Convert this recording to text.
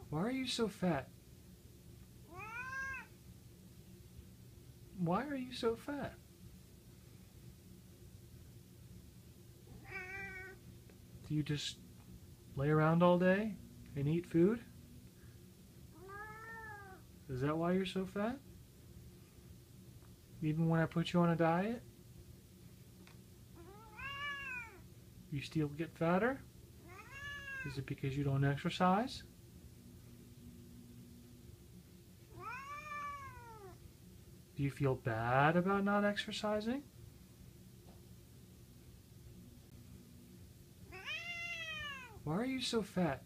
Why are you so fat? Why are you so fat? Do you just lay around all day and eat food? Is that why you're so fat? Even when I put you on a diet? You still get fatter? Is it because you don't exercise? Do you feel bad about not exercising? Why are you so fat?